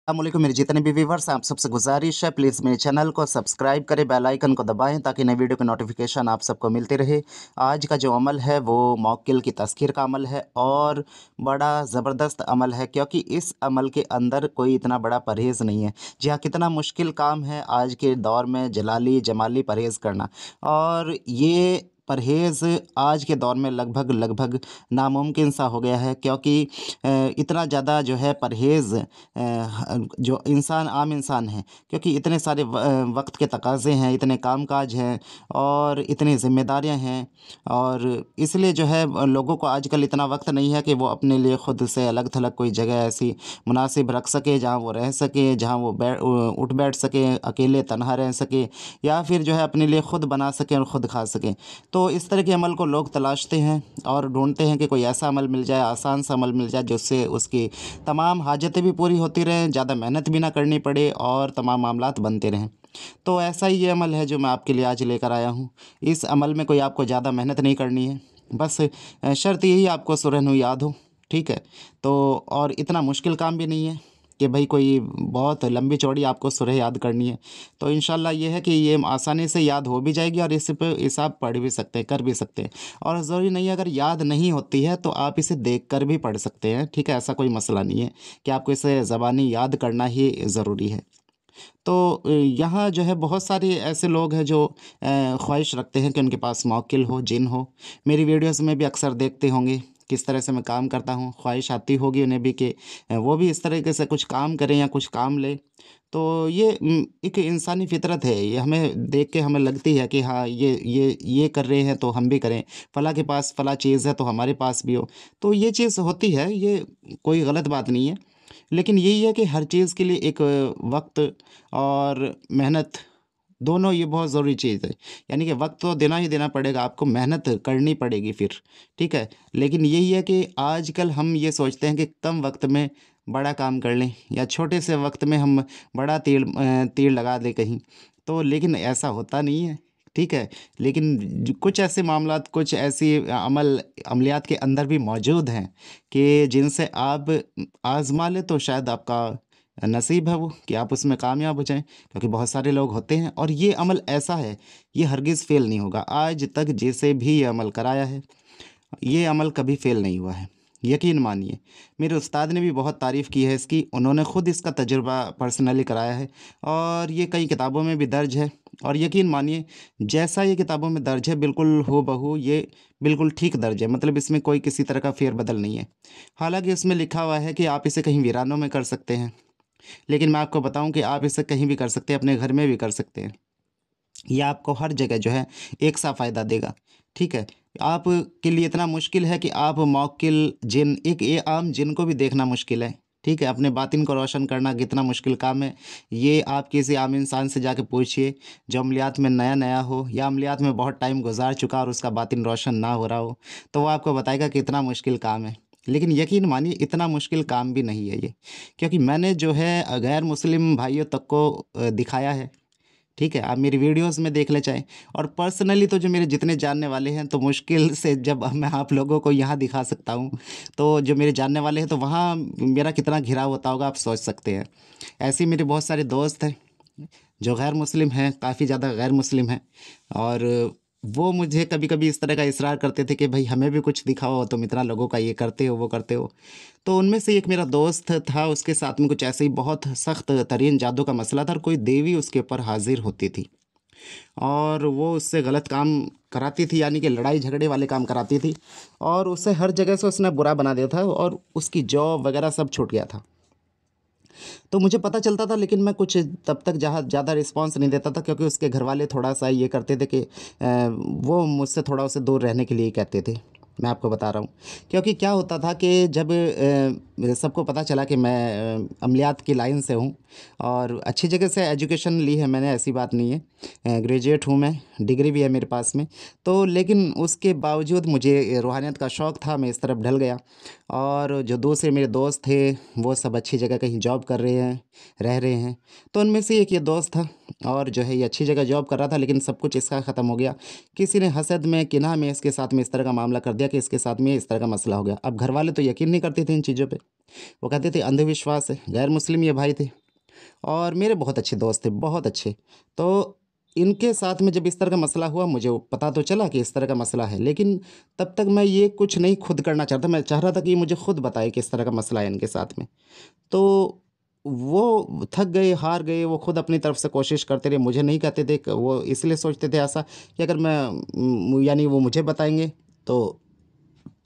अस्सलामुअलैकुम मेरे जितने भी व्यूवर्स हैं आप सबसे गुजारिश है प्लीज़ मेरे चैनल को सब्सक्राइब करें बेल आइकन को दबाएं ताकि नई वीडियो की नोटिफिकेशन आप सबको मिलती रहे। आज का जो अमल है वो मौक्किल की तस्खीर का अमल है और बड़ा ज़बरदस्त अमल है क्योंकि इस अमल के अंदर कोई इतना बड़ा परहेज़ नहीं है। जी हाँ, कितना मुश्किल काम है आज के दौर में जलाली जमाली परहेज़ करना और ये परहेज़ आज के दौर में लगभग लगभग नामुमकिन सा हो गया है क्योंकि इतना ज़्यादा जो है परहेज़ जो इंसान आम इंसान है क्योंकि इतने सारे वक्त के तकाज़े हैं, इतने काम-काज हैं और इतनी ज़िम्मेदारियाँ हैं और इसलिए जो है लोगों को आजकल इतना वक्त नहीं है कि वो अपने लिए खुद से अलग-थलग कोई जगह ऐसी मुनासिब रख सके जहाँ वो रह सके, जहाँ वो उठ बैठ सके, अकेले तन्हा रह सके या फिर जो है अपने लिए खुद बना सकें और खुद खा सकें। तो इस तरह के अमल को लोग तलाशते हैं और ढूँढते हैं कि कोई ऐसा अमल मिल जाए, आसान सा अमल मिल जाए जिससे उसकी तमाम हाजतें भी पूरी होती रहें, ज़्यादा मेहनत भी ना करनी पड़े और तमाम मामलात बनते रहें। तो ऐसा ही ये अमल है जो मैं आपके लिए आज लेकर आया हूँ। इस अमल में कोई आपको ज़्यादा मेहनत नहीं करनी है। बस शर्त यही आपको सूरह नूर याद हो, ठीक है? तो और इतना मुश्किल काम भी नहीं है कि भई कोई बहुत लंबी चौड़ी आपको सूरह याद करनी है। तो इंशाअल्लाह ये है कि ये आसानी से याद हो भी जाएगी और इसे आप पढ़ भी सकते हैं, कर भी सकते हैं। और ज़रूरी नहीं है अगर याद नहीं होती है तो आप इसे देख कर भी पढ़ सकते हैं, ठीक है? ऐसा कोई मसला नहीं है कि आपको इसे ज़बानी याद करना ही ज़रूरी है। तो यहाँ जो है बहुत सारे ऐसे लोग हैं जो ख़्वाहिश रखते हैं कि उनके पास मौक्किल हो, जिन हो। मेरी वीडियोज़ में भी अक्सर देखते होंगे किस तरह से मैं काम करता हूँ। ख़्वाहिश आती होगी उन्हें भी कि वो भी इस तरीके से कुछ काम करें या कुछ काम लें। तो ये एक इंसानी फ़ितरत है। ये हमें देख के हमें लगती है कि हाँ, ये कर रहे हैं तो हम भी करें। फ़लाँ के पास फ़लाँ चीज़ है तो हमारे पास भी हो। तो ये चीज़ होती है, ये कोई गलत बात नहीं है। लेकिन यही है कि हर चीज़ के लिए एक वक्त और मेहनत दोनों ये बहुत ज़रूरी चीज़ है। यानी कि वक्त तो देना ही देना पड़ेगा, आपको मेहनत करनी पड़ेगी फिर, ठीक है? लेकिन यही है कि आजकल हम ये सोचते हैं कि कम वक्त में बड़ा काम कर लें या छोटे से वक्त में हम बड़ा तीर लगा दें कहीं। तो लेकिन ऐसा होता नहीं है, ठीक है? लेकिन कुछ ऐसे मामलात, कुछ ऐसी अमलियात के अंदर भी मौजूद हैं कि जिनसे आप आज़मा लें तो शायद आपका नसीब है वो कि आप उसमें कामयाब हो जाएँ। क्योंकि बहुत सारे लोग होते हैं और ये अमल ऐसा है, ये हरगिज़ फ़ेल नहीं होगा। आज तक जिसे भी ये अमल कराया है, ये अमल कभी फ़ेल नहीं हुआ है। यकीन मानिए, मेरे उस्ताद ने भी बहुत तारीफ़ की है इसकी, उन्होंने खुद इसका तजुर्बा पर्सनली कराया है और ये कई किताबों में भी दर्ज है और यकीन मानिए जैसा ये किताबों में दर्ज है बिल्कुल हूबहू ये बिल्कुल ठीक दर्ज है। मतलब इसमें कोई किसी तरह का फेर-बदल नहीं है। हालाँकि इसमें लिखा हुआ है कि आप इसे कहीं वीरानों में कर सकते हैं। लेकिन मैं आपको बताऊँ कि आप इसे कहीं भी कर सकते हैं, अपने घर में भी कर सकते हैं। ये आपको हर जगह जो है एक सा फ़ायदा देगा, ठीक है? आप के लिए इतना मुश्किल है कि आप मौक्किल जिन एक ये आम जिन को भी देखना मुश्किल है, ठीक है? अपने बातिन को रोशन करना कितना मुश्किल काम है, ये आप किसी आम इंसान से जाके पूछिए, जो अमलियात में नया-नया हो या अमलियात में बहुत टाइम गुज़ार चुका और उसका बातिन रोशन ना हो रहा हो, तो वो आपको बताएगा कितना मुश्किल काम है। लेकिन यकीन मानिए इतना मुश्किल काम भी नहीं है ये, क्योंकि मैंने जो है गैर मुस्लिम भाइयों तक को दिखाया है। ठीक है, आप मेरी वीडियोज़ में देख लें चाहें और पर्सनली तो जो मेरे जितने जानने वाले हैं तो मुश्किल से जब मैं आप लोगों को यहाँ दिखा सकता हूँ, तो जो मेरे जानने वाले हैं तो वहाँ मेरा कितना घिराव होता होगा आप सोच सकते हैं। ऐसे ही मेरे बहुत सारे दोस्त हैं, जो गैर मुस्लिम हैं, काफ़ी ज़्यादा गैर मुस्लिम हैं और वो मुझे कभी-कभी इस तरह का इसरार करते थे कि भई हमें भी कुछ दिखाओ, तुम इतना लोगों का ये करते हो, वो करते हो। तो उनमें से एक मेरा दोस्त था, उसके साथ में कुछ ऐसे ही बहुत सख्त तरीन जादू का मसला था और कोई देवी उसके ऊपर हाज़िर होती थी और वो उससे गलत काम कराती थी यानी कि लड़ाई झगड़े वाले काम कराती थी और उसे हर जगह से उसने बुरा बना दिया था और उसकी जॉब वगैरह सब छूट गया था। तो मुझे पता चलता था लेकिन मैं कुछ तब तक जहाँ ज़्यादा रिस्पॉन्स नहीं देता था क्योंकि उसके घरवाले थोड़ा-सा ये करते थे कि वो मुझसे थोड़ा उसे दूर रहने के लिए कहते थे। मैं आपको बता रहा हूँ। क्योंकि क्या होता था कि जब सबको पता चला कि मैं अमलियात की लाइन से हूँ और अच्छी जगह से एजुकेशन ली है मैंने, ऐसी बात नहीं है। ग्रेजुएट हूँ मैं, डिग्री भी है मेरे पास में। तो लेकिन उसके बावजूद मुझे रूहानियत का शौक़ था, मैं इस तरफ ढल गया और जो दूसरे मेरे दोस्त थे, वो सब अच्छी जगह कहीं जॉब कर रहे हैं, रह रहे हैं। तो उनमें से एक ये दोस्त था, और जो है ये अच्छी जगह जॉब कर रहा था, लेकिन सब कुछ इसका ख़त्म हो गया। किसी ने हसद में, किनाह में इसके साथ में इस तरह का मामला कर दिया कि इसके साथ में इस तरह का मसला हो गया। अब घर वाले तो यकीन नहीं करते थे इन चीज़ों पे। वो कहते थे अंधविश्वास है, गैर मुस्लिम ये भाई थे और मेरे बहुत अच्छे दोस्त थे, बहुत अच्छे। तो इनके साथ में जब इस तरह का मसला हुआ, मुझे वो पता तो चला कि इस तरह का मसला है, लेकिन तब तक मैं ये कुछ नहीं खुद करना चाहता। मैं चाह रहा था कि ये मुझे खुद बताए कि इस तरह का मसला है इनके साथ में। तो वो थक गए, हार गए, वो खुद अपनी तरफ से कोशिश करते रहे, मुझे नहीं कहते थे। क वो इसलिए सोचते थे ऐसा कि अगर मैं यानी वो मुझे बताएँगे तो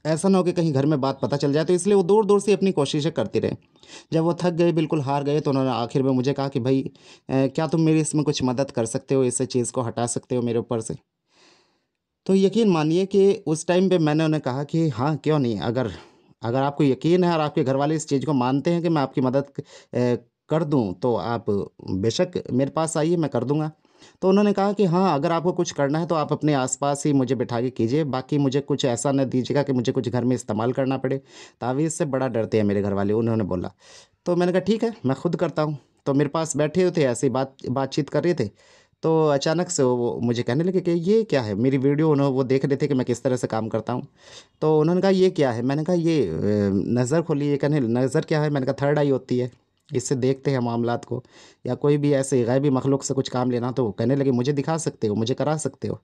ऐसा ना हो कि कहीं घर में बात पता चल जाए, तो इसलिए वो दूर-दूर से अपनी कोशिशें करते रहे। जब वो थक गए, बिल्कुल हार गए, तो उन्होंने आखिर में मुझे कहा कि भई क्या तुम मेरी इसमें कुछ मदद कर सकते हो, इस चीज़ को हटा सकते हो मेरे ऊपर से? तो यकीन मानिए कि उस टाइम पे मैंने उन्हें कहा कि हाँ, क्यों नहीं? अगर अगर आपको यकीन है और आपके घरवाले इस चीज़ को मानते हैं कि मैं आपकी मदद कर दूँ, तो आप बेशक मेरे पास आइए, मैं कर दूँगा। तो उन्होंने कहा कि हाँ, अगर आपको कुछ करना है तो आप अपने आस-पास ही मुझे बिठा के कीजिए, बाकी मुझे कुछ ऐसा ना दीजिएगा कि मुझे कुछ घर में इस्तेमाल करना पड़े। तावीज़ से बड़ा डरते हैं मेरे घरवाले, उन्होंने बोला। तो मैंने कहा ठीक है, मैं खुद करता हूँ। तो मेरे पास बैठे हुए थे, ऐसे ही बातचीत कर रहे थे। तो अचानक से वो मुझे कहने लगे कि ये क्या है? मेरी वीडियो वो देख रहे थे कि मैं किस तरह से काम करता हूँ। तो उन्होंने कहा ये क्या है? मैंने कहा ये नज़र खोलिए। कहने नज़र क्या है? मैंने कहा थर्ड आई होती है, इससे देखते हैं मामलात को, या कोई भी ऐसे गैबी मखलूक से कुछ काम लेना। तो कहने लगे मुझे दिखा सकते हो, मुझे करा सकते हो।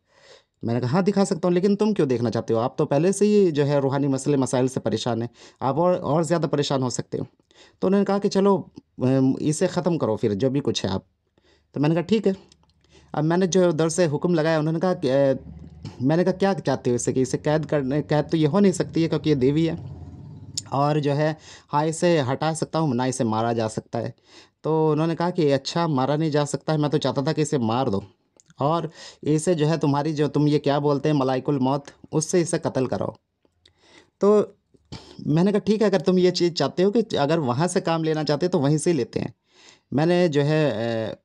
मैंने कहा हाँ, दिखा सकता हूँ, लेकिन तुम क्यों देखना चाहते हो? आप तो पहले से ही जो है रूहानी मसले मसाइल से परेशान हैं, आप और ज़्यादा परेशान हो सकते हो। तो उन्होंने कहा कि चलो इसे ख़त्म करो फिर जो भी कुछ है आप। तो मैंने कहा ठीक है। अब मैंने जो उधर से हुक्म लगाया, उन्होंने कहा कि मैंने कहा क्या चाहते हो इससे, कि इसे कैद तो ये हो नहीं सकती है क्योंकि ये देवी है, और जो है हाँ, इसे हटा सकता हूँ, ना इसे मारा जा सकता है। तो उन्होंने कहा कि अच्छा, मारा नहीं जा सकता है, मैं तो चाहता था कि इसे मार दो और इसे जो है तुम्हारी जो तुम ये क्या बोलते हैं मलाइकुल मौत, उससे इसे कत्ल कराओ। तो मैंने कहा ठीक है, अगर तुम ये चीज़ चाहते हो कि अगर वहाँ से काम लेना चाहते हो तो वहीं से ही लेते हैं। मैंने जो है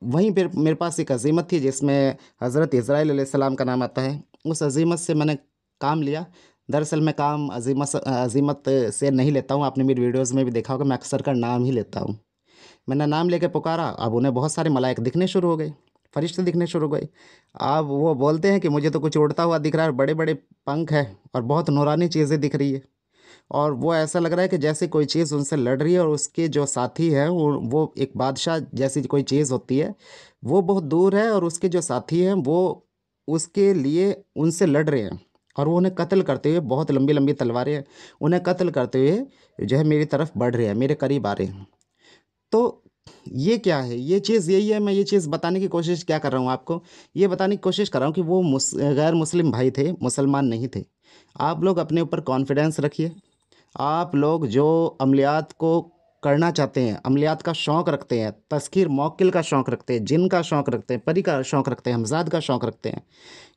वहीं पे मेरे पास एक अज़ीमत थी जिसमें हज़रत इज़राइल अलैहिस्सलाम का नाम आता है। उस अज़ीमत से मैंने काम लिया। दरअसल मैं काम अज़ीमत से नहीं लेता हूँ, आपने मेरी वीडियोज़ में भी देखा होगा, मैं अक्सर कर नाम ही लेता हूँ। मैंने नाम लेके पुकारा, अब उन्हें बहुत सारे मलाइक दिखने शुरू हो गए, फ़रिश्ते दिखने शुरू हो गए। अब वो बोलते हैं कि मुझे तो कुछ उड़ता हुआ दिख रहा है और बड़े-बड़े पंख हैं और बहुत नूरानी चीज़ें दिख रही है। और वो ऐसा लग रहा है कि जैसे कोई चीज़ उनसे लड़ रही है और उसके जो साथी हैं वो एक बादशाह जैसी कोई चीज़ होती है, वो बहुत दूर है और उसके जो साथी हैं वो उसके लिए उनसे लड़ रहे हैं और वो उन्हें कत्ल करते हुए, बहुत लंबी-लंबी तलवारें हैं, उन्हें कत्ल करते हुए जो है मेरी तरफ बढ़ रहे हैं, मेरे करीब आ रहे हैं। तो ये क्या है? ये चीज़ यही है, मैं ये चीज़ बताने की कोशिश क्या कर रहा हूँ आपको, ये बताने की कोशिश कर रहा हूँ कि वो गैर मुस्लिम भाई थे, मुसलमान नहीं थे। आप लोग अपने ऊपर कॉन्फिडेंस रखिए। आप लोग जो अमलियात को करना चाहते हैं, अमलियात का शौक़ रखते हैं, तस्खीर मौक्किल का शौक़ रखते हैं, जिन का शौक़ रखते हैं, परी का शौक़ रखते हैं, हमज़ाद का शौक़ रखते हैं,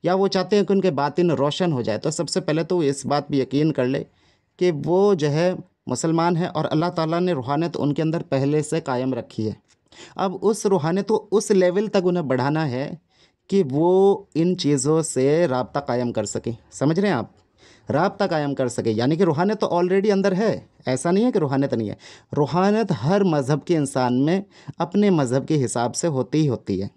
या वो चाहते हैं कि उनके बातिन रोशन हो जाए, तो सबसे पहले तो इस बात पे यकीन कर लें कि वो जो है मुसलमान है और अल्लाह ताला ने रूहानियत उनके अंदर पहले से कायम रखी है। अब उस रूहानियत को उस लेवल तक उन्हें बढ़ाना है कि वो इन चीज़ों से राब्ता कायम कर सकें। समझ रहे हैं आप? राब्ता कायम कर सके, यानी कि रूहानियत तो ऑलरेडी अंदर है, ऐसा नहीं है कि रूहानियत नहीं है। रूहानियत हर मज़हब के इंसान में अपने मज़हब के हिसाब से होती ही होती है।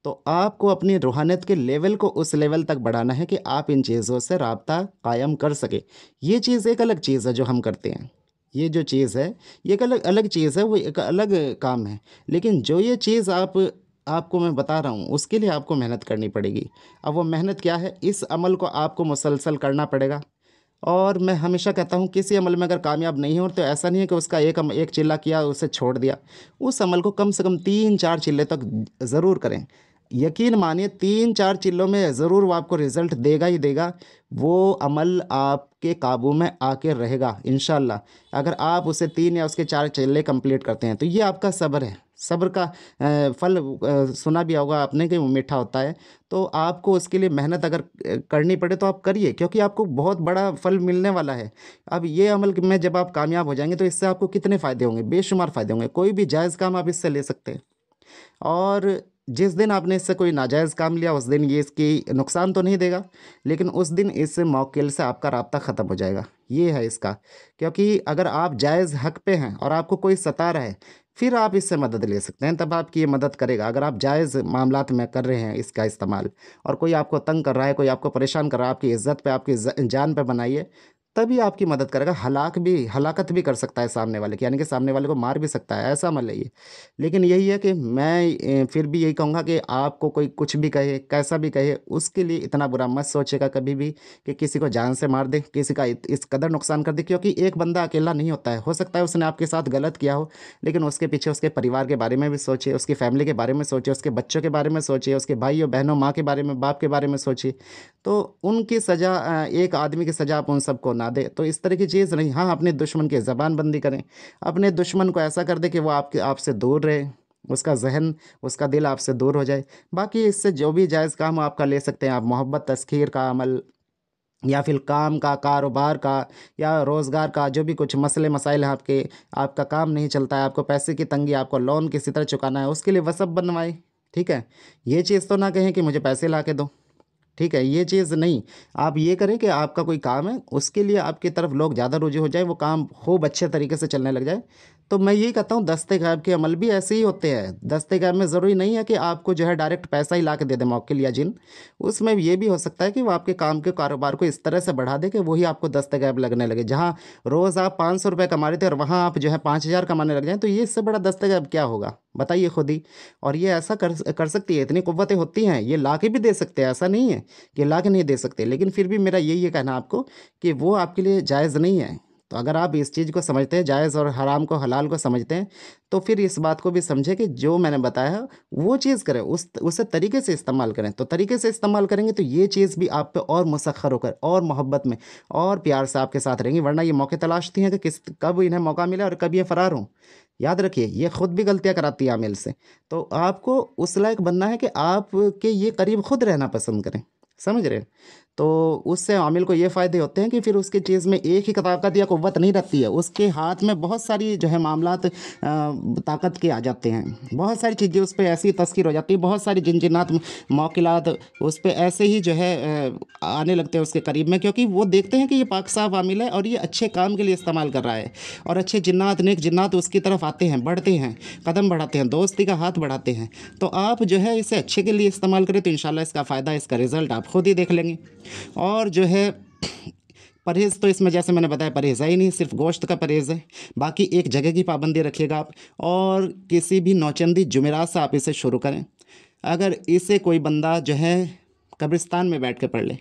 तो आपको अपनी रूहानियत के लेवल को उस लेवल तक बढ़ाना है कि आप इन चीज़ों से राब्ता कायम कर सकें। ये चीज़ एक अलग चीज़ है जो हम करते हैं। ये जो चीज़ है, ये एक अलग अलग चीज़ है, वो एक अलग काम है। लेकिन जो ये चीज़ आपको मैं बता रहा हूँ, उसके लिए आपको मेहनत करनी पड़ेगी। अब वो मेहनत क्या है? इस अमल को आपको मुसलसल करना पड़ेगा। और मैं हमेशा कहता हूँ किसी अमल में अगर कामयाब नहीं हो तो ऐसा नहीं है कि उसका एक चिल्ला किया उसे छोड़ दिया। उस अमल को कम से कम 3-4 चिल्ले तक ज़रूर करें। यकीन मानिए 3-4 चिल्लों में ज़रूर वो आपको रिज़ल्ट देगा ही देगा। वो अमल आपके काबू में आके रहेगा इंशाअल्लाह। अगर आप उसे 3 या उसके 4 चिल्ले कंप्लीट करते हैं तो ये आपका सब्र है। सब्र का फल सुना भी होगा आपने कि वो मीठा होता है। तो आपको उसके लिए मेहनत अगर करनी पड़े तो आप करिए, क्योंकि आपको बहुत बड़ा फल मिलने वाला है। अब ये अमल में जब आप कामयाब हो जाएँगे तो इससे आपको कितने फ़ायदे होंगे, बेशुमार फ़ायदे होंगे। कोई भी जायज़ काम आप इससे ले सकते हैं। और जिस दिन आपने इससे कोई नाजायज़ काम लिया उस दिन ये इसकी नुकसान तो नहीं देगा, लेकिन उस दिन इस मौक्किल से आपका राब्ता ख़त्म हो जाएगा। ये है इसका, क्योंकि अगर आप जायज़ हक़ पे हैं और आपको कोई सता रहा है, फिर आप इससे मदद ले सकते हैं, तब आपकी ये मदद करेगा। अगर आप जायज़ मामलात में कर रहे हैं इसका इस्तेमाल और कोई आपको तंग कर रहा है, कोई आपको परेशान कर रहा है, आपकी इज़्ज़त पे, आपकी जान पे बनाइए, तभी आपकी मदद करेगा। हलाकत भी कर सकता है सामने वाले की, यानी कि सामने वाले को मार भी सकता है, ऐसा मत लइए। लेकिन यही है कि मैं फिर भी यही कहूँगा कि आपको कोई कुछ भी कहे, कैसा भी कहे, उसके लिए इतना बुरा मत सोचिएगा कभी भी कि किसी को जान से मार दे, किसी का इस कदर नुकसान कर दे, क्योंकि एक बंदा अकेला नहीं होता है। हो सकता है उसने आपके साथ गलत किया हो, लेकिन उसके पीछे उसके परिवार के बारे में भी सोचिए, उसकी फैमिली के बारे में सोचिए, उसके बच्चों के बारे में सोचिए, उसके भाइयों बहनों, माँ के बारे में, बाप के बारे में सोचिए। तो उनकी सज़ा एक आदमी की सज़ा आप उन सबको ना दें, तो इस तरह की चीज़ नहीं। हाँ, अपने दुश्मन की ज़बानबंदी करें, अपने दुश्मन को ऐसा कर दें कि वो आपसे दूर रहे, उसका ज़हन, उसका दिल आपसे दूर हो जाए। बाकी इससे जो भी जायज़ काम आप कर ले सकते हैं, आप मोहब्बत, तस्खीर का अमल या फिर काम का, कारोबार का या रोज़गार का, जो भी कुछ मसले मसाइल हैं आपके, आपका काम नहीं चलता है, आपको पैसे की तंगी, आपको लोन किसी तरह चुकाना है, उसके लिए वसब बनवाएँ, ठीक है? ये चीज़ तो ना कहें कि मुझे पैसे ला के दो। ठीक है, ये चीज़ नहीं। आप ये करें कि आपका कोई काम है, उसके लिए आपकी तरफ लोग ज़्यादा रुझे हो जाएँ, वो काम खूब अच्छे तरीके से चलने लग जाए। तो मैं यही कहता हूँ, दस्ते-गैब के अमल भी ऐसे ही होते हैं। दस्ते-गैब में ज़रूरी नहीं है कि आपको जो है डायरेक्ट पैसा ही ला के दे दे मौक्किल या जिन। उसमें ये भी हो सकता है कि वो आपके काम के कारोबार को इस तरह से बढ़ा दे कि वही आपको दस्ते-गैब लगने लगे। जहाँ रोज़ आप ₹500 कमा रहे थे और वहाँ आप जो है 5,000 कमाने लग जाएँ, तो ये इससे बड़ा दस्ते-गैब क्या होगा? बताइए खुद ही। और ये ऐसा कर सकती है, इतनी कुव्वतें होती हैं, ये ला के भी दे सकते हैं, ऐसा नहीं है कि ला के नहीं दे सकते। लेकिन फिर भी मेरा यही है कहना आपको कि वो आपके लिए जायज़ नहीं है। तो अगर आप इस चीज़ को समझते हैं, जायज़ और हराम को, हलाल को समझते हैं, तो फिर इस बात को भी समझें कि जो मैंने बताया है, वो चीज़ करें, उसे तरीके से इस्तेमाल करें। तो तरीके से इस्तेमाल करेंगे तो ये चीज़ भी आप पे और मुसख्खर होकर और मोहब्बत में और प्यार से आपके साथ रहेंगी। वरना ये मौके तलाशती हैं कि कब इन्हें मौका मिले और कब ये फ़रार हों। याद रखिए, ये खुद भी गलतियाँ कराती है आमिल से। तो आपको उस लायक बनना है कि आपके ये करीब खुद रहना पसंद करें। समझ रहे हैं? तो उससे आमिल को ये फ़ायदे होते हैं कि फिर उसकी चीज़ में एक ही ताकत या क़ुव्वत नहीं रहती है, उसके हाथ में बहुत सारी जो है मामलात ताकत के आ जाते हैं। बहुत सारी चीज़ें उस पे ऐसी तस्कीर हो जाती है, बहुत सारी जिनजिनात, मौकिलात उस पे ऐसे ही जो है आने लगते हैं उसके करीब में, क्योंकि वो देखते हैं कि ये पाक साफ़ आमिल है और ये अच्छे काम के लिए इस्तेमाल कर रहा है। और अच्छे जिन्नात, नेक जिन्नात उसकी तरफ आते हैं, बढ़ते हैं, कदम बढ़ाते हैं, दोस्ती का हाथ बढ़ाते हैं। तो आप जो है इसे अच्छे के लिए इस्तेमाल करें, तो इंशाल्लाह इसका फ़ायदा, इसका रिज़ल्ट आप खुद ही देख लेंगे। और जो है परहेज़, तो इसमें जैसे मैंने बताया, परहेज़ है ही नहीं, सिर्फ गोश्त का परहेज़ है। बाकी एक जगह की पाबंदी रखिएगा आप, और किसी भी नौचंदी जुमेरात से आप इसे शुरू करें। अगर इसे कोई बंदा जो है कब्रिस्तान में बैठ के पढ़ ले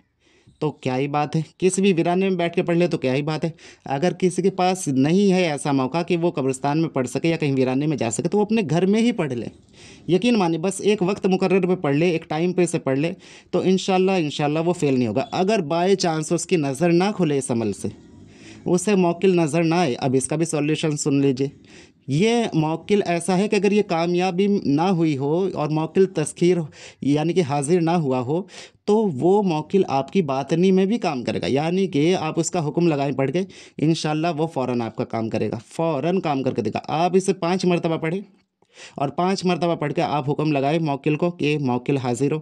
तो क्या ही बात है, किसी भी वीराने में बैठ के पढ़ ले तो क्या ही बात है। अगर किसी के पास नहीं है ऐसा मौका कि वो कब्रिस्तान में पढ़ सके या कहीं वीराने में जा सके, तो वो अपने घर में ही पढ़ ले। यकीन मानिए, बस एक वक्त मुकर्रर पे पढ़ ले, एक टाइम पे इसे पढ़ ले, तो इंशाल्लाह वो फ़ेल नहीं होगा। अगर बाय चांस उसकी नज़र ना खुले इस अमल से, उसे मौकिल नज़र ना आए, अब इसका भी सॉल्यूशन सुन लीजिए। ये मौकिल ऐसा है कि अगर ये कामयाबी ना हुई हो और मौकिल तस्खीर यानी कि हाजिर ना हुआ हो, तो वो मौकिल आपकी बातनी में भी काम करेगा। यानी कि आप उसका हुक्म लगाएं पढ़ के, इंशाल्लाह वो फ़ौरन आपका काम करेगा, फ़ौरन काम करके देगा। आप इसे 5 मरतबा पढ़ें और 5 मरतबा पढ़ के आप हुक्म लगाएं मौकिल को कि मौकिल हाजिर हो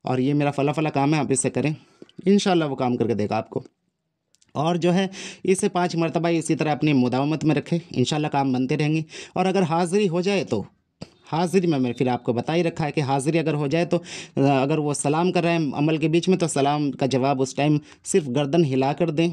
और ये मेरा फ़ला फ़ला काम है, आप इसे करें। इंशाल्लाह वो काम करके देगा आपको। और जो है इसे 5 मरतबा इसी तरह अपनी मुदावमत में रखें, इंशाल्लाह काम बनते रहेंगे। और अगर हाज़िरी हो जाए तो हाज़िरी में मैंने फिर आपको बता ही रखा है कि हाज़िरी अगर हो जाए तो अगर वो सलाम कर रहे हैं अमल के बीच में, तो सलाम का जवाब उस टाइम सिर्फ गर्दन हिला कर दें।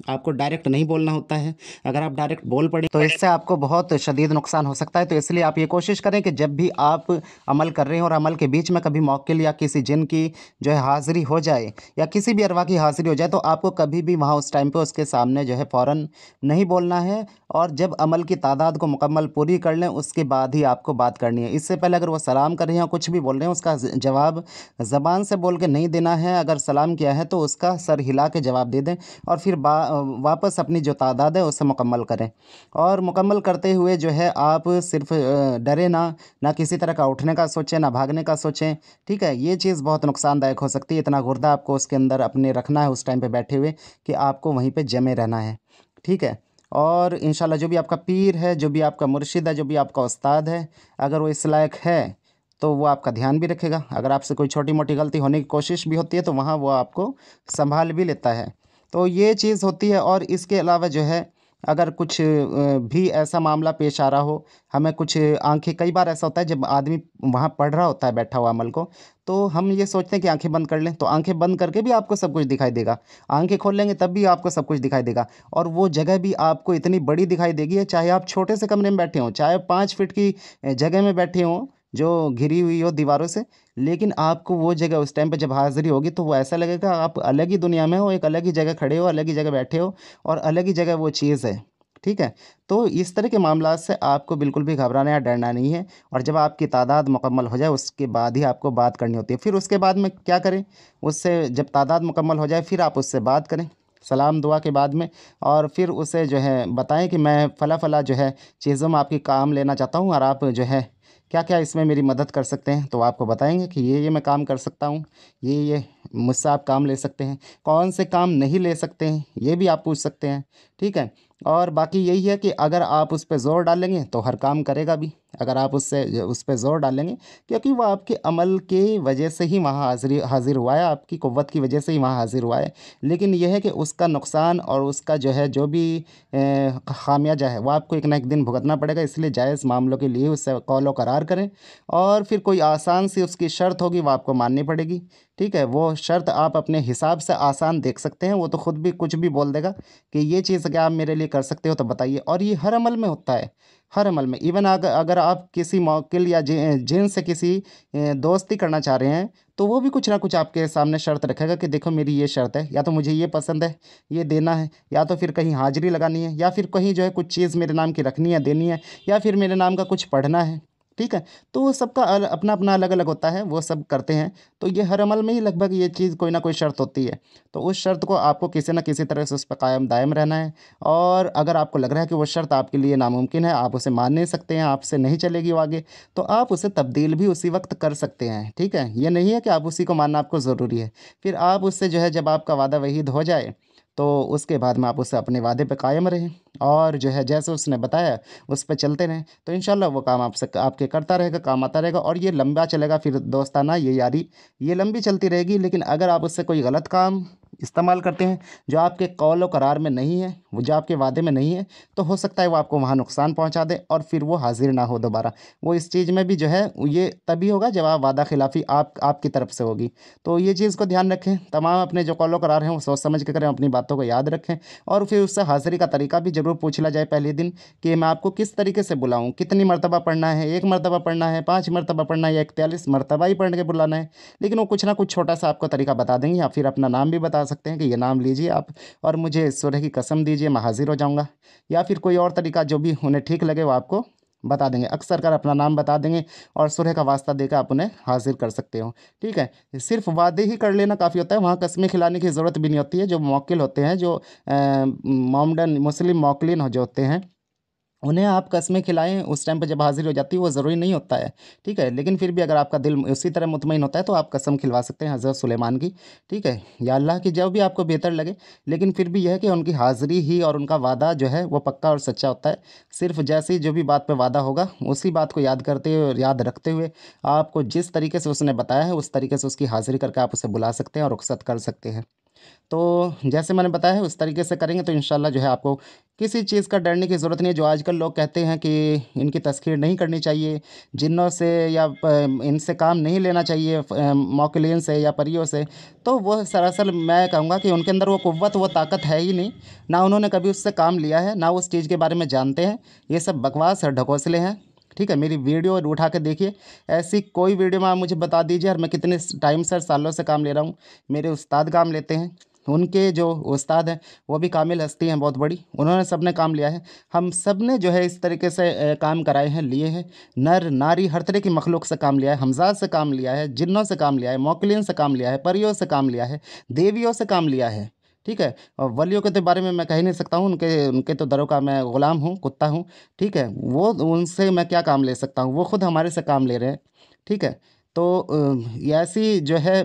आपको डायरेक्ट नहीं बोलना होता है। अगर आप डायरेक्ट बोल पड़े तो इससे आपको बहुत शदीद नुकसान हो सकता है। तो इसलिए आप ये कोशिश करें कि जब भी आप अमल कर रहे हैं और अमल के बीच में कभी मौकिल या किसी जिन की जो है हाज़िरी हो जाए या किसी भी अरवा की हाज़िरी हो जाए, तो आपको कभी भी वहाँ उस टाइम पे उसके सामने जो है फ़ौरन नहीं बोलना है। और जब अमल की तादाद को मुकम्मल पूरी कर लें, उसके बाद ही आपको बात करनी है। इससे पहले अगर वो सलाम कर रहे हैं या कुछ भी बोल रहे हैं, उसका जवाब ज़बान से बोल के नहीं देना है। अगर सलाम किया है तो उसका सर हिला के जवाब दे दें और फिर वापस अपनी जो तादाद है उसे मुकम्मल करें। और मुकम्मल करते हुए जो है आप सिर्फ डरे ना किसी तरह का उठने का सोचें, ना भागने का सोचें। ठीक है, ये चीज़ बहुत नुकसानदायक हो सकती है। इतना गुर्दा आपको उसके अंदर अपने रखना है उस टाइम पे बैठे हुए कि आपको वहीं पे जमे रहना है। ठीक है। और इंशाल्लाह जो भी आपका पीर है, जो भी आपका मुर्शिद है, जो भी आपका उस्ताद है, अगर वो इस लायक है तो वो आपका ध्यान भी रखेगा। अगर आपसे कोई छोटी मोटी गलती होने की कोशिश भी होती है तो वहाँ वो आपको संभाल भी लेता है। तो ये चीज़ होती है। और इसके अलावा जो है अगर कुछ भी ऐसा मामला पेश आ रहा हो, हमें कुछ आंखें, कई बार ऐसा होता है जब आदमी वहाँ पढ़ रहा होता है बैठा हुआ अमल को, तो हम ये सोचते हैं कि आंखें बंद कर लें, तो आंखें बंद करके भी आपको सब कुछ दिखाई देगा। आंखें खोल लेंगे तब भी आपको सब कुछ दिखाई देगा, और वो जगह भी आपको इतनी बड़ी दिखाई देगी, चाहे आप छोटे से कमरे में बैठे हों, चाहे 5 फीट की जगह में बैठे हों जो घिरी हुई हो दीवारों से, लेकिन आपको वो जगह उस टाइम पे जब हाज़िरी होगी तो वो ऐसा लगेगा आप अलग ही दुनिया में हो, एक अलग ही जगह खड़े हो, अलग ही जगह बैठे हो, और अलग ही जगह वो चीज़ है। ठीक है? तो इस तरह के मामलात से आपको बिल्कुल भी घबराना या डरना नहीं है, और जब आपकी तादाद मुकम्मल हो जाए उसके बाद ही आपको बात करनी होती है। फिर उसके बाद में क्या करें? उससे जब तादाद मुकम्मल हो जाए फिर आप उससे बात करें, सलाम दुआ के बाद में, और फिर उसे जो है बताएँ कि मैं फ़ला-फ़ला जो है चीज़ों में आपकी काम लेना चाहता हूँ, और आप जो है क्या-क्या इसमें मेरी मदद कर सकते हैं? तो आपको बताएँगे कि ये मैं काम कर सकता हूँ, ये मुझसे आप काम ले सकते हैं। कौन से काम नहीं ले सकते हैं, ये भी आप पूछ सकते हैं, ठीक है? और बाकी यही है कि अगर आप उस पे ज़ोर डालेंगे तो हर काम करेगा भी। अगर आप उस पे ज़ोर डालेंगे, क्योंकि वो आपके अमल की वजह से ही वहाँ हाज़िर हुआ है, आपकी क़ुव्वत की वजह से ही वहाँ हाज़िर हुआ है। लेकिन ये है कि उसका नुकसान और उसका जो है जो भी ख़ामियाजा है वो आपको एक ना एक दिन भुगतना पड़ेगा, इसलिए जायज़ मामलों के लिए उससे कौलो करार करें, और फिर कोई आसान सी उसकी शर्त होगी वो आपको माननी पड़ेगी। ठीक है? वो शर्त आप अपने हिसाब से आसान देख सकते हैं, वो तो खुद भी कुछ भी बोल देगा कि ये चीज़ क्या आप मेरे लिए कर सकते हो तो बताइए, और ये हर अमल में होता है, हर अमल में। इवन अगर आप किसी मौकिल या जिन से किसी दोस्ती करना चाह रहे हैं, तो वो भी कुछ ना कुछ आपके सामने शर्त रखेगा कि देखो मेरी ये शर्त है, या तो मुझे ये पसंद है, ये देना है, या तो फिर कहीं हाज़िरी लगानी है, या फिर कहीं जो है कुछ चीज़ मेरे नाम की रखनी है, देनी है, या फिर मेरे नाम का कुछ पढ़ना है। ठीक है? तो वो सबका अपना-अपना अलग-अलग होता है, वो सब करते हैं। तो ये हर अमल में ही लगभग ये चीज़ कोई ना कोई शर्त होती है। तो उस शर्त को आपको किसी न किसी तरह से उस पे कायम दायम रहना है, और अगर आपको लग रहा है कि वो शर्त आपके लिए नामुमकिन है, आप उसे मान नहीं सकते हैं, आपसे नहीं चलेगी वो आगे, तो आप उसे तब्दील भी उसी वक़्त कर सकते हैं। ठीक है? ये नहीं है कि आप उसी को मानना आपको ज़रूरी है। फिर आप उससे जो है जब आपका वादा वहीद हो जाए, तो उसके बाद में आप उससे अपने वादे पे कायम रहें, और जो है जैसे उसने बताया उस पे चलते रहें, तो इंशाल्लाह वो काम आपसे आपके करता रहेगा, काम आता रहेगा, और ये लंबा चलेगा। फिर दोस्ताना ये यारी ये लंबी चलती रहेगी। लेकिन अगर आप उससे कोई गलत काम इस्तेमाल करते हैं जो आपके कौल व करार में नहीं है, वो जो आपके वादे में नहीं है, तो हो सकता है वो आपको वहाँ नुकसान पहुँचा दे, और फिर वो हाज़िर ना हो दोबारा। वो इस चीज़ में भी जो है ये तभी होगा जब आप वादा खिलाफ़ी आपकी तरफ से होगी। तो ये चीज़ को ध्यान रखें, तमाम अपने जो कौल व करार हैं वो सोच समझ के करें, अपनी बातों को याद रखें, और फिर उससे हाज़िरी का तरीका भी ज़रूर पूछ लिया जाए पहले दिन कि मैं आपको किस तरीके से बुलाऊँ, कितनी मर्तबा पढ़ना है, 1 मर्तबा पढ़ना है, 5 मर्तबा पढ़ना है, या 41 मर्तबा ही पढ़ के बुलाना है। लेकिन वो कुछ ना कुछ छोटा-सा आपको तरीका बता देंगे, या फिर अपना नाम भी बता सकते हैं कि ये नाम लीजिए आप, और मुझे सूरह की कसम दीजिए मैं हाज़िर हो जाऊँगा, या फिर कोई और तरीका जो भी उन्हें ठीक लगे वो आपको बता देंगे। अक्सर कर अपना नाम बता देंगे, और सूरह का वास्ता देकर आप उन्हें हाज़िर कर सकते हो। ठीक है? सिर्फ़ वादे ही कर लेना काफ़ी होता है, वहाँ कस्में खिलाने की ज़रूरत भी नहीं होती है। जो मौक्किल होते हैं, जो मोमडन मुस्लिम मौक्लिन जो होते हैं, उन्हें आप कस्में खिलाएँ उस टाइम पे जब हाज़िर हो जाती है, वो ज़रूरी नहीं होता है, ठीक है? लेकिन फिर भी अगर आपका दिल उसी तरह मुतमईन होता है तो आप कसम खिलवा सकते हैं हज़रत सुलेमान की, ठीक है? या अल्लाह की, जो भी आपको बेहतर लगे। लेकिन फिर भी यह है कि उनकी हाज़िरी ही और उनका वादा जो है वो पक्का और सच्चा होता है। सिर्फ़ जैसे ही जो भी बात पे वादा होगा, उसी बात को याद करते हुए और याद रखते हुए, आपको जिस तरीके से उसने बताया है, उस तरीके से उसकी हाज़िरी करके आप उसे बुला सकते हैं और रुख़्सत कर सकते हैं। तो जैसे मैंने बताया है उस तरीके से करेंगे तो इंशाल्लाह जो है आपको किसी चीज़ का डरने की ज़रूरत नहीं है। जो आजकल लोग कहते हैं कि इनकी तस्खीर नहीं करनी चाहिए, जिन्नों से या इनसे काम नहीं लेना चाहिए, मौकिलीन से या परियों से, तो वो सरासर मैं कहूँगा कि उनके अंदर वो क़ुव्वत, वो ताकत है ही नहीं। ना उन्होंने कभी उससे काम लिया है, ना उस चीज़ के बारे में जानते हैं। ये सब बकवास और ढकोसले हैं। ठीक है? मेरी वीडियो उठा के देखिए, ऐसी कोई वीडियो में आप मुझे बता दीजिए, और मैं कितने टाइम से, सालों से काम ले रहा हूँ। मेरे उस्ताद काम लेते हैं, उनके जो उस्ताद हैं वो भी कामिल हस्ती हैं बहुत बड़ी, उन्होंने सबने काम लिया है। हम सब ने जो है इस तरीके से काम कराए हैं, लिए हैं। नर नारी हर तरह की मखलूक से काम लिया है, हमज़ात से काम लिया है, जिन्नों से काम लिया है, मौकिलीन से काम लिया है, परियों से काम लिया है, देवियों से काम लिया है। ठीक है? और वलियों के तो बारे में मैं कह ही नहीं सकता हूँ, उनके उनके तो दरों का मैं ग़ुलाम हूँ, कुत्ता हूँ। ठीक है? वो उनसे मैं क्या काम ले सकता हूँ, वो खुद हमारे से काम ले रहे हैं। ठीक है? तो ये ऐसी जो है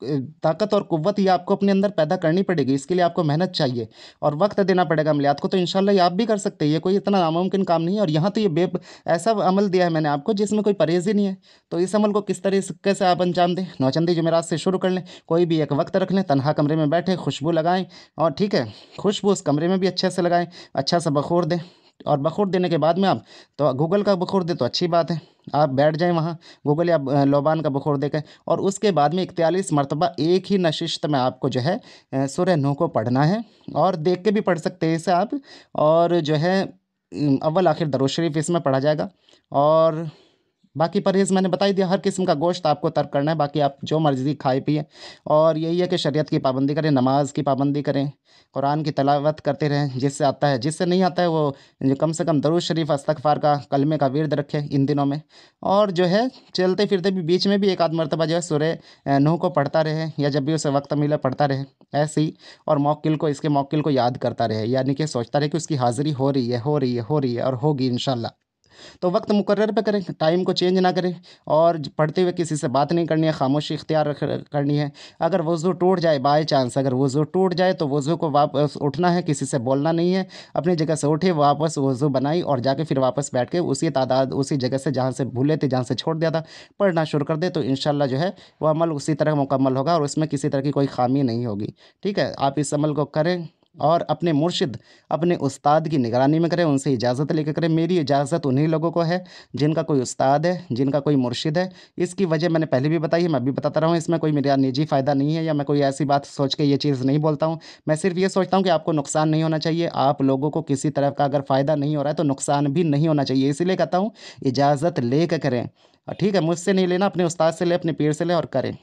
ताकत और कुव्वत ये आपको अपने अंदर पैदा करनी पड़ेगी। इसके लिए आपको मेहनत चाहिए और वक्त देना पड़ेगा अमलियात को। तो इंशाल्लाह ये आप भी कर सकते हैं, ये कोई इतना नामुमकिन काम नहीं है। और यहाँ तो ये बे ऐसा अमल दिया है मैंने आपको जिसमें कोई परहेज़ ही नहीं है। तो इस अमल को किस तरीके से आप अंजाम दें, नौचंदी जुमेरात से शुरू कर लें। कोई भी एक वक्त रख लें, तन्हा कमरे में बैठे, खुशबू लगाएं और ठीक है, खुशबू उस कमरे में भी अच्छे से लगाएं, अच्छा सा बखूर दें। और बखूर देने के बाद में आप तो गूगल का बखूर दें तो अच्छी बात है, आप बैठ जाएं वहाँ गूगल या लोबान का बखूर देकर। और उसके बाद में 41 मरतबा एक ही नशिस्त में आपको जो है सूरह नूह को पढ़ना है। और देख के भी पढ़ सकते हैं इसे आप। और जो है अव्वल आखिर दरूद शरीफ इसमें पढ़ा जाएगा। और बाकी परहेज़ मैंने बता ही दिया, हर किस्म का गोश्त आपको तर्क करना है, बाकी आप जो मर्ज़ी खाए पिए। और यही है कि शरीयत की पाबंदी करें, नमाज की पाबंदी करें, कुरान की तिलावत करते रहें जिससे आता है। जिससे नहीं आता है वो जो कम से कम दरूद शरीफ, इस्तग़फ़ार का, कलमे का विर्द रखें इन दिनों में। और जो है चलते फिरते भी बीच में भी एक आध मरतबा जो है सूरह नूह को पढ़ता रहे, या जब भी उसे वक्त मिले पढ़ता रहे ऐसे ही। और मौक्किल को, इसके मौक्किल को याद करता रहे, यानी कि सोचता रहे कि उसकी हाज़िरी हो रही है, हो रही है, हो रही है और होगी इंशाल्लाह। तो वक्त मुकर्रर पे करें, टाइम को चेंज ना करें। और पढ़ते हुए किसी से बात नहीं करनी है, खामोशी इख्तियार करनी है। अगर वज़ू टूट जाए, बाय चांस अगर वज़ू टूट जाए तो वज़ू को वापस उठना है, किसी से बोलना नहीं है। अपनी जगह से उठे, वापस वज़ू बनाई और जाके फिर वापस बैठ के उसी तादाद, उसी जगह से जहाँ से भूले थे, जहाँ से छोड़ दिया था, पढ़ना शुरू कर दे। तो इंशाल्लाह जो है वो अमल उसी तरह मुकम्मल होगा और उसमें किसी तरह की कोई ख़ामी नहीं होगी। ठीक है, आप इस अमल को करें और अपने मुर्शिद, अपने उस्ताद की निगरानी में करें, उनसे इजाज़त लेकर करें। मेरी इजाज़त उन्हीं लोगों को है जिनका कोई उस्ताद है, जिनका कोई मुर्शिद है। इसकी वजह मैंने पहले भी बताई है, मैं अभी बताता रहा हूँ। इसमें कोई मेरा निजी फ़ायदा नहीं है या मैं कोई ऐसी बात सोच के ये चीज़ नहीं बोलता हूँ। मैं सिर्फ़ ये सोचता हूँ कि आपको नुकसान नहीं होना चाहिए। आप लोगों को किसी तरह का अगर फ़ायदा नहीं हो रहा है तो नुकसान भी नहीं होना चाहिए। इसीलिए कहता हूँ इजाज़त ले के करें। ठीक है, मुझसे नहीं लेना, अपने उस्ताद से लें, अपने पीर से लें और करें।